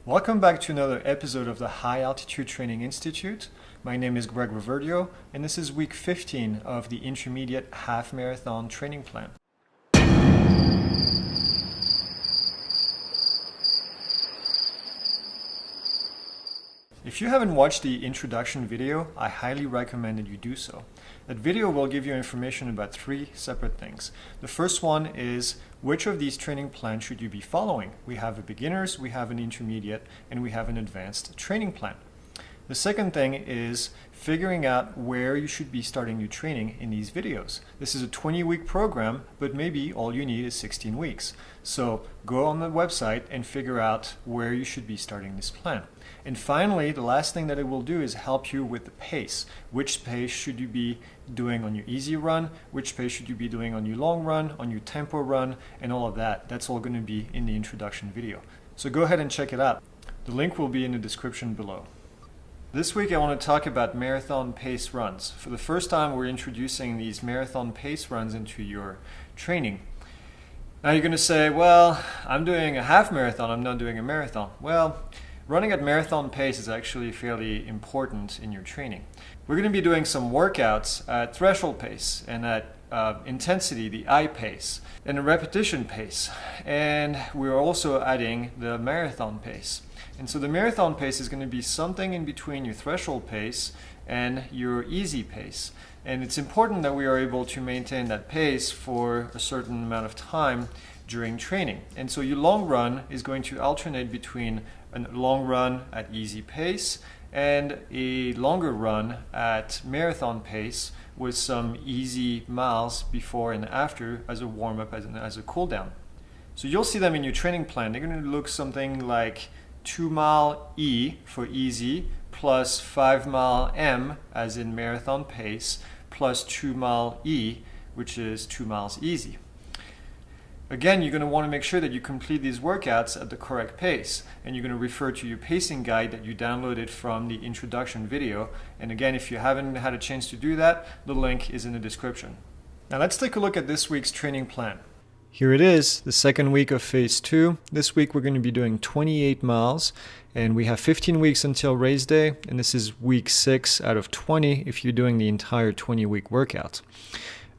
Welcome back to another episode of the High Altitude Training Institute. My name is Greg Reverdio, and this is week 15 of the Intermediate Half Marathon Training Plan. If you haven't watched the introduction video, I highly recommend that you do so. That video will give you information about three separate things. The first one is which of these training plans should you be following? We have a beginners, we have an intermediate, and we have an advanced training plan. The second thing is figuring out where you should be starting your training in these videos. This is a 20-week program, but maybe all you need is 16 weeks. So go on the website and figure out where you should be starting this plan. And finally, the last thing that it will do is help you with the pace. Which pace should you be doing on your easy run? Which pace should you be doing on your long run, on your tempo run, and all of that. That's all going to be in the introduction video. So go ahead and check it out. The link will be in the description below. This week I want to talk about marathon pace runs. For the first time we're introducing these marathon pace runs into your training. Now you're going to say, well, I'm doing a half marathon, I'm not doing a marathon. Well, running at marathon pace is actually fairly important in your training. We're going to be doing some workouts at threshold pace and at intensity, the I pace, and a repetition pace. And we're also adding the marathon pace. And so the marathon pace is going to be something in between your threshold pace and your easy pace. And it's important that we are able to maintain that pace for a certain amount of time during training. And so your long run is going to alternate between a long run at easy pace and a longer run at marathon pace with some easy miles before and after as a warm-up, as a cool-down. So you'll see them in your training plan. They're going to look something like 2-mile E for easy, plus 5-mile M as in marathon pace, plus 2-mile E, which is 2 miles easy. Again, you're going to want to make sure that you complete these workouts at the correct pace, and you're going to refer to your pacing guide that you downloaded from the introduction video. And again, if you haven't had a chance to do that, the link is in the description. Now let's take a look at this week's training plan. Here it is, the second week of phase 2. This week we're going to be doing 28 miles, and we have 15 weeks until race day, and this is week 6 out of 20 if you're doing the entire 20-week workout.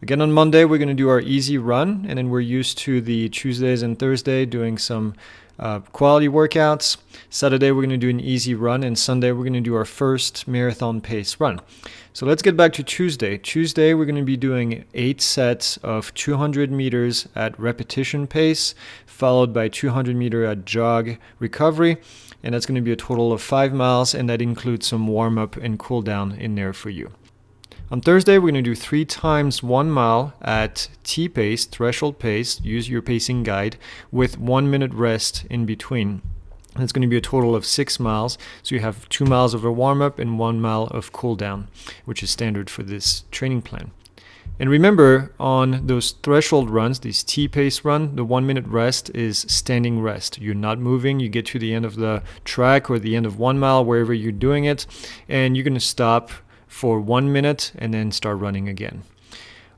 Again, on Monday we're going to do our easy run, and then we're used to the Tuesdays and Thursday doing some quality workouts. Saturday we're going to do an easy run, and Sunday we're going to do our first marathon pace run. So let's get back to Tuesday. Tuesday we're going to be doing 8 sets of 200 meters at repetition pace, followed by 200 meter at jog recovery, and that's going to be a total of 5 miles, and that includes some warm-up and cool-down in there for you. On Thursday, we're going to do 3 times 1 mile at T pace, threshold pace, use your pacing guide, with 1 minute rest in between. That's going to be a total of 6 miles. So you have 2 miles of a warm-up and 1 mile of cool-down, which is standard for this training plan. And remember, on those threshold runs, these T-pace run, the 1 minute rest is standing rest. You're not moving. You get to the end of the track or the end of 1 mile, wherever you're doing it, and you're going to stop for 1 minute and then start running again.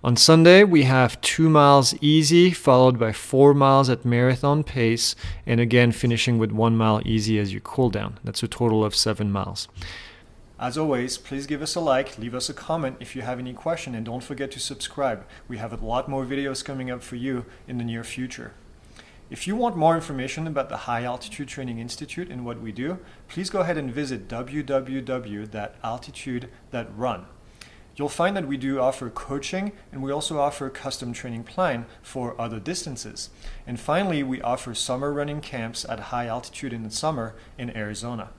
On Sunday, we have 2 miles easy, followed by 4 miles at marathon pace, and again finishing with 1 mile easy as your cool down. That's a total of 7 miles. As always, please give us a like, leave us a comment if you have any question, and don't forget to subscribe. We have a lot more videos coming up for you in the near future. If you want more information about the High Altitude Training Institute and what we do, please go ahead and visit www.altitude.run. You'll find that we do offer coaching, and we also offer a custom training plan for other distances. And finally, we offer summer running camps at high altitude in the summer in Arizona.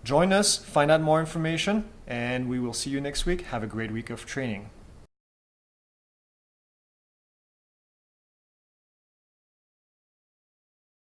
Join us, find out more information, and we will see you next week. Have a great week of training.